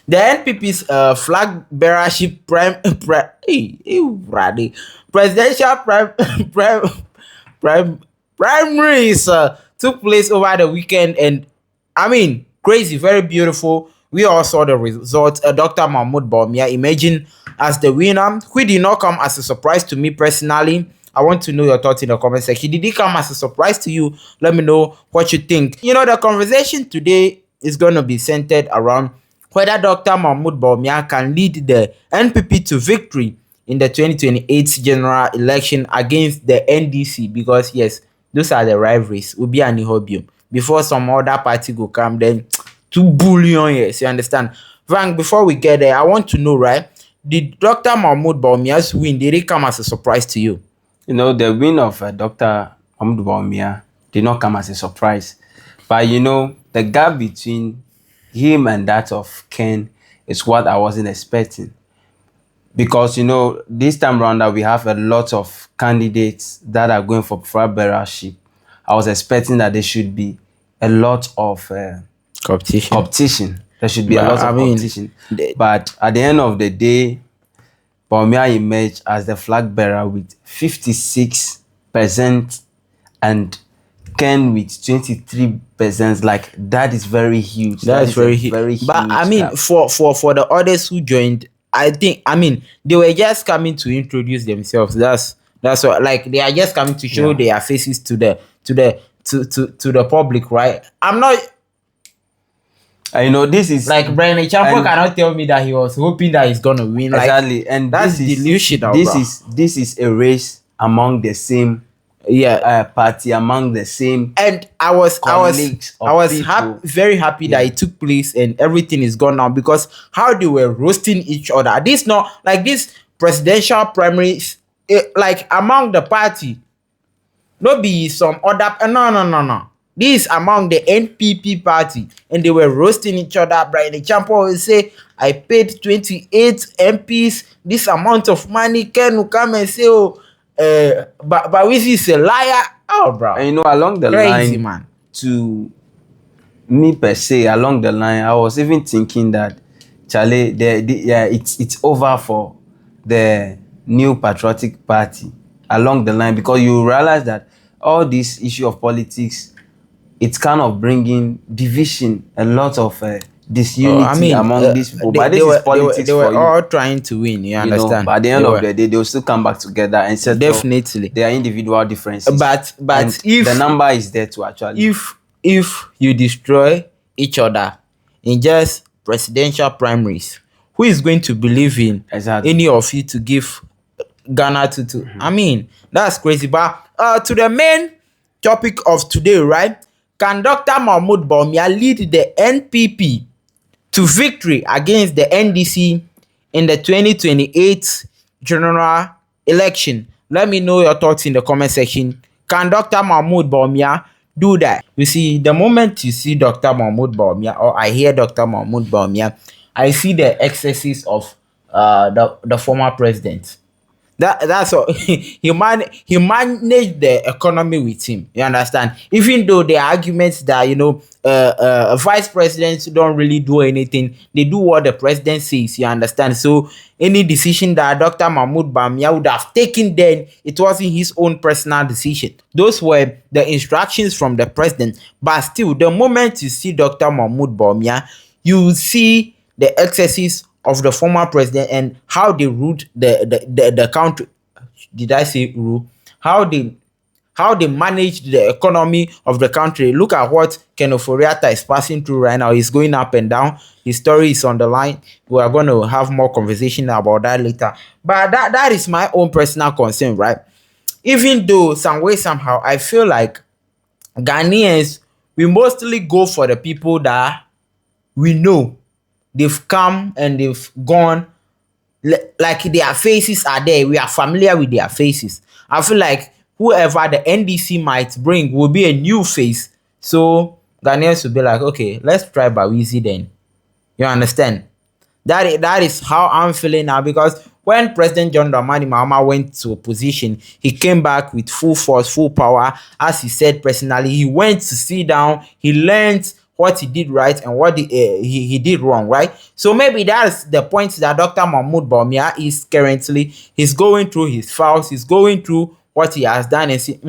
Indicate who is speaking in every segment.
Speaker 1: The NPP's flag bearership presidential prime, primaries took place over the weekend, and I mean, crazy, very beautiful. We all saw the results. Dr. Mahamudu Bawumia emerging as the winner, which did not come as a surprise to me personally. I want to know your thoughts in the comment section. Did it come as a surprise to you? Let me know what you think. You know, the conversation today is going to be centered around whether Dr. Mahamudu Bawumia can lead the NPP to victory in the 2028 general election against the NDC, because yes, those are the rivalries. Will be an Ihobium. Before some other party go come, then 2 billion years. You understand? Frank, before we get there, I want to know, right? Did Dr. Mahamudu Bawumia's win, did it come as a surprise to you?
Speaker 2: You know, the win of Dr. Mahamudu Bawumia did not come as a surprise. But, you know, the gap between him and that of Ken is what I wasn't expecting. Because, you know, this time around that we have a lot of candidates that are going for flag bearership. I was expecting that there should be a lot of competition. There should be a lot of competition. But at the end of the day, Bawumia emerged as the flag bearer with 56% and Ken with 23%. Like, that is very huge.
Speaker 1: That is very huge. But I mean, for the others who joined, I think, I mean, they were just coming to introduce themselves. That's what, like, they are just coming to show their faces to the public, right? I'm not.
Speaker 2: I know this is
Speaker 1: like Brian Champo cannot tell me that he was hoping that he's gonna win.
Speaker 2: Exactly, like, and
Speaker 1: that's delusional.
Speaker 2: This is a race among the same party, among the same.
Speaker 1: And I was very happy that it took place and everything is gone now, because how they were roasting each other. This not like this presidential primaries, like among the party, no be some other. No. This among the NPP party, and they were roasting each other. Brian Champo will say, I paid 28 MPs this amount of money. Ken will come and say, oh, but we is a liar. Oh, bro.
Speaker 2: And you know, along the
Speaker 1: crazy,
Speaker 2: line,
Speaker 1: man.
Speaker 2: To me per se, along the line, I was even thinking that, Charlie, it's over for the New Patriotic Party along the line, because you realize that all this issue of politics, it's kind of bringing division, a lot of disunity among these people. But this is politics.
Speaker 1: They were all trying to win. You understand?
Speaker 2: But at the end of the day, they will still come back together and settle
Speaker 1: definitely
Speaker 2: their individual differences.
Speaker 1: But if
Speaker 2: the number is there to actually,
Speaker 1: if you destroy each other in just presidential primaries, who is going to believe in any of you to give Ghana to? I mean, that's crazy. But to the main topic of today, right? Can Dr. Mahamudu Bawumia lead the NPP to victory against the NDC in the 2028 general election? Let me know your thoughts in the comment section. Can Dr. Mahamudu Bawumia do that? You see, the moment you see Dr. Mahamudu Bawumia, or I hear Dr. Mahamudu Bawumia, I see the excesses of the former president. That's all. He managed the economy with him. You understand? Even though the arguments that, you know, vice presidents don't really do anything, they do what the president says. You understand? So any decision that Dr. Mahamudu Bawumia would have taken then, it wasn't his own personal decision. Those were the instructions from the president. But still, the moment you see Dr. Mahamudu Bawumia, you see the excesses of the former president and how they ruled the country. Did I say rule? How they managed the economy of the country. Look at what Ken Ofori-Atta is passing through right now. He's going up and down. His story is on the line. We are going to have more conversation about that later. But that is my own personal concern, right? Even though some way, somehow, I feel like Ghanaians, we mostly go for the people that we know. They've come and they've gone, like their faces are there. We are familiar with their faces. I feel like whoever the NDC might bring will be a new face. So Ghanaians will be like, okay, let's try Bawizi then. You understand? That is how I'm feeling now, because when President John Dramani Mahama went to opposition, he came back with full force, full power. As he said personally, he went to sit down, he learned what he did right and what he did wrong, right? So maybe that's the point that Dr. Mahamudu Bawumia is currently. He's going through his files, he's going through what he has done and say,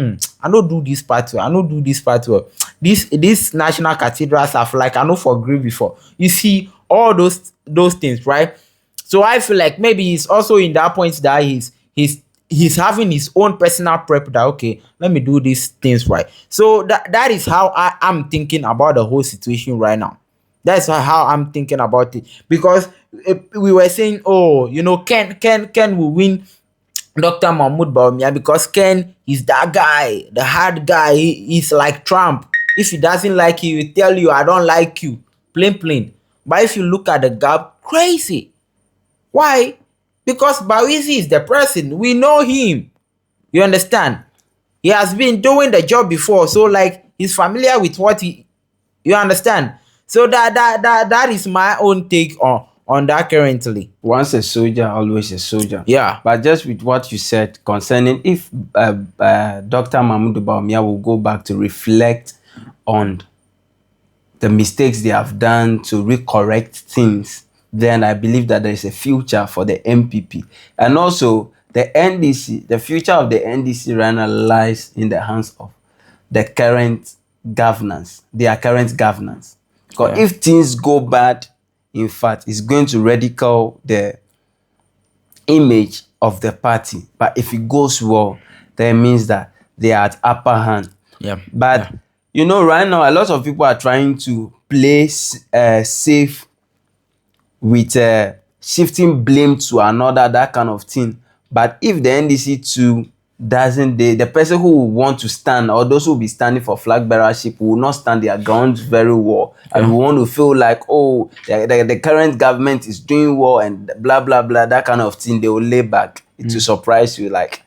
Speaker 1: I don't do this part well, I don't do this part well. This national cathedrals have like I know for grave before. You see all those things, right? So I feel like maybe he's also in that point that he's having his own personal prep that okay, let me do these things right. So that is how I'm thinking about the whole situation right now. That's how I'm thinking about it. Because we were saying, oh, Ken will win Dr. Mahamudu Bawumia because Ken is that guy, the hard guy. He's like Trump. If he doesn't like you, he will tell you, I don't like you. Plain. But if you look at the gap, crazy. Why? Because Bawizi is the person. We know him. You understand? He has been doing the job before. So like he's familiar with what you understand? So that is my own take on that currently.
Speaker 2: Once a soldier, always a soldier.
Speaker 1: Yeah.
Speaker 2: But just with what you said concerning if Dr. Mahamudu Bawumia will go back to reflect on the mistakes they have done to recorrect things, then I believe that there is a future for the NPP. And also the NDC, the future of the NDC right now lies in the hands of the current governance, their current governance. Because if things go bad, in fact, it's going to ridicule the image of the party. But if it goes well, that means that they are at upper hand.
Speaker 1: Yeah.
Speaker 2: But right now, a lot of people are trying to play safe with shifting blame to another, that kind of thing. But if the NDC too doesn't, the person who will want to stand, or those who will be standing for flag bearership, will not stand their ground very well, and we want to feel like, oh, the current government is doing well and blah blah blah, that kind of thing, they will lay back. It will surprise you, like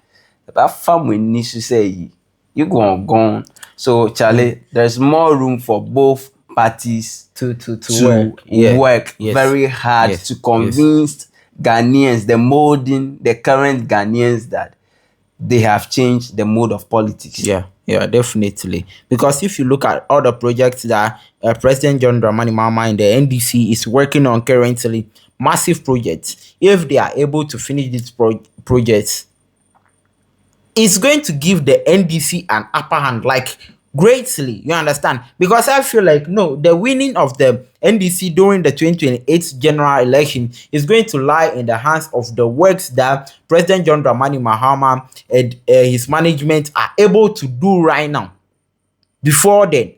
Speaker 2: that family needs to say you gone. So Charlie, there's more room for both parties
Speaker 1: to
Speaker 2: work very hard to convince Ghanaians, the current Ghanaians, that they have changed the mode of politics.
Speaker 1: Yeah, definitely. Because if you look at all the projects that President John Dramani Mahama and the NDC is working on currently, massive projects, if they are able to finish these projects, it's going to give the NDC an upper hand, like greatly, you understand? Because I feel like, no, the winning of the NDC during the 2028 general election is going to lie in the hands of the works that President John Dramani Mahama and his management are able to do right now. Before then,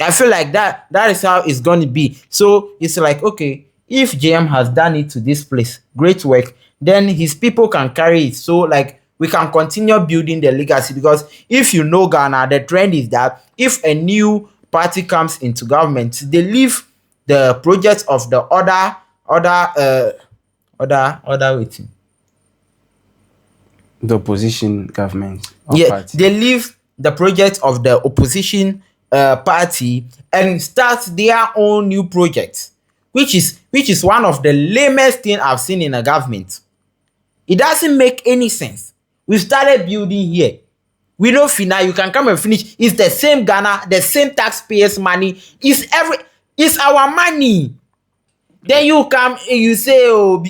Speaker 1: I feel like that is how it's going to be. So it's like, okay, if JM has done it to this place, great work, then his people can carry it. So like, we can continue building the legacy. Because if you know Ghana, the trend is that if a new party comes into government, they leave the projects of the other waiting.
Speaker 2: The opposition government.
Speaker 1: Party. They leave the project of the opposition party and start their own new projects, which is one of the lamest thing I've seen in a government. It doesn't make any sense. We started building here. We know final, you can come and finish. It's the same Ghana, the same taxpayers' money. It's our money. Then you come and you say, oh,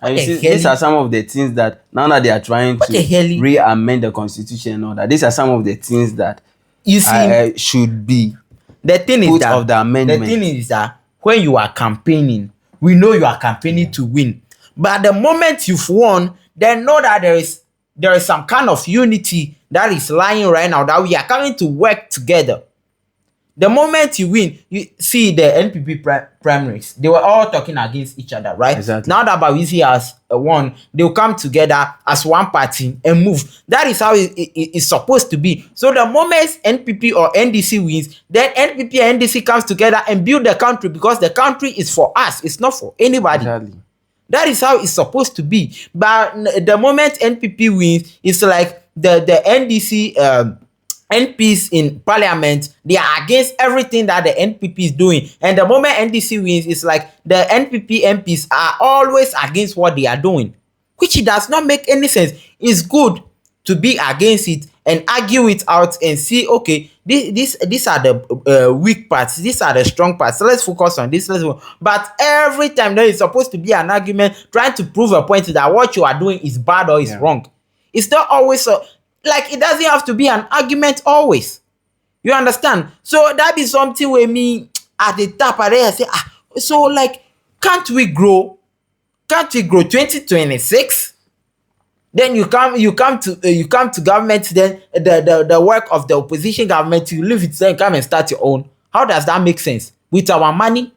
Speaker 2: and you see, these are some of the things that now that they are trying to re-amend the constitution and all that. These are some of the things that you see should be
Speaker 1: the thing
Speaker 2: put
Speaker 1: is that
Speaker 2: of the amendment.
Speaker 1: The thing is that when you are campaigning, we know you are campaigning to win. But the moment you've won, then know that there is some kind of unity that is lying right now, that we are coming to work together. The moment you win, you see the NPP primaries, they were all talking against each other, right?
Speaker 2: Exactly.
Speaker 1: Now that Bawizi has won, they'll come together as one party and move. That is how it's supposed to be. So the moment NPP or NDC wins, then NPP and NDC comes together and build the country, because the country is for us. It's not for anybody.
Speaker 2: Exactly.
Speaker 1: That is how it's supposed to be. But the moment NPP wins, it's like the NDC MPs in parliament, they are against everything that the NPP is doing. And the moment NDC wins, it's like the NPP MPs are always against what they are doing, which does not make any sense. It's good to be against it and argue it out and see, okay, these are the weak parts, these are the strong parts. So let's focus on this. But every time there is supposed to be an argument trying to prove a point that what you are doing is bad or is wrong. It's not always like it doesn't have to be an argument always. You understand? So that be something where me at the top of there say, so like, can't we grow? Can't we grow 2026? Then you come to government, then the work of the opposition government, you leave it there and come and start your own. How does that make sense? With our money?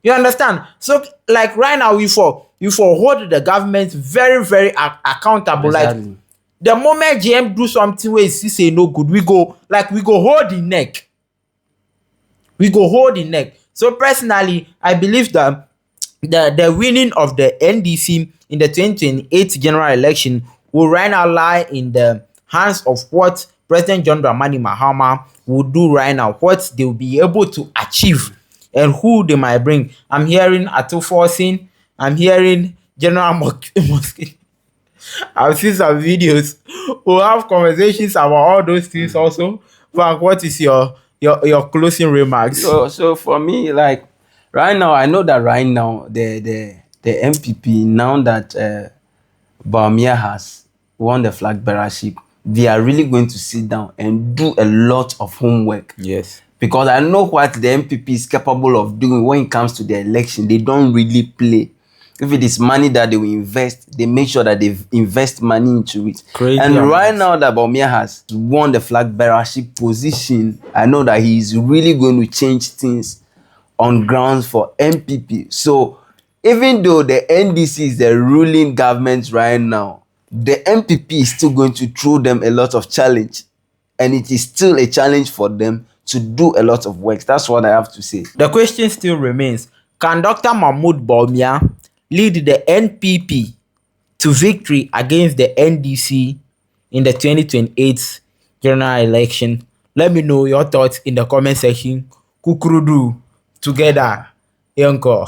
Speaker 1: You understand? So like right now, you for hold the government very, very accountable.
Speaker 2: Exactly.
Speaker 1: Like the moment GM do something where he say no good, we go hold the neck. We go hold the neck. So personally, I believe that the winning of the NDC in the 2028 general election will right now lie in the hands of what President John Dramani Mahama will do right now, what they will be able to achieve, and who they might bring. I'm hearing Ato Forcing, I'm hearing General Mosque. I've seen some videos. We'll have conversations about all those things also. Frank, what is your closing remarks?
Speaker 2: So for me, like right now, I know that right now the NPP, now that Bawumia has won the flag bearership, they are really going to sit down and do a lot of homework.
Speaker 1: Yes.
Speaker 2: Because I know what the NPP is capable of doing when it comes to the election. They don't really play. If it is money that they will invest, they make sure that they invest money into it.
Speaker 1: Crazy
Speaker 2: and
Speaker 1: amounts.
Speaker 2: right now that Bawumia has won the flag bearership position, I know that he is really going to change things on grounds for NPP. So even though the NDC is the ruling government right now, the NPP is still going to throw them a lot of challenge. And it is still a challenge for them to do a lot of work. That's what I have to say.
Speaker 1: The question still remains, can Dr. Mahamudu Bawumia lead the NPP to victory against the NDC in the 2028 general election? Let me know your thoughts in the comment section. Kukurudu together. Yonko.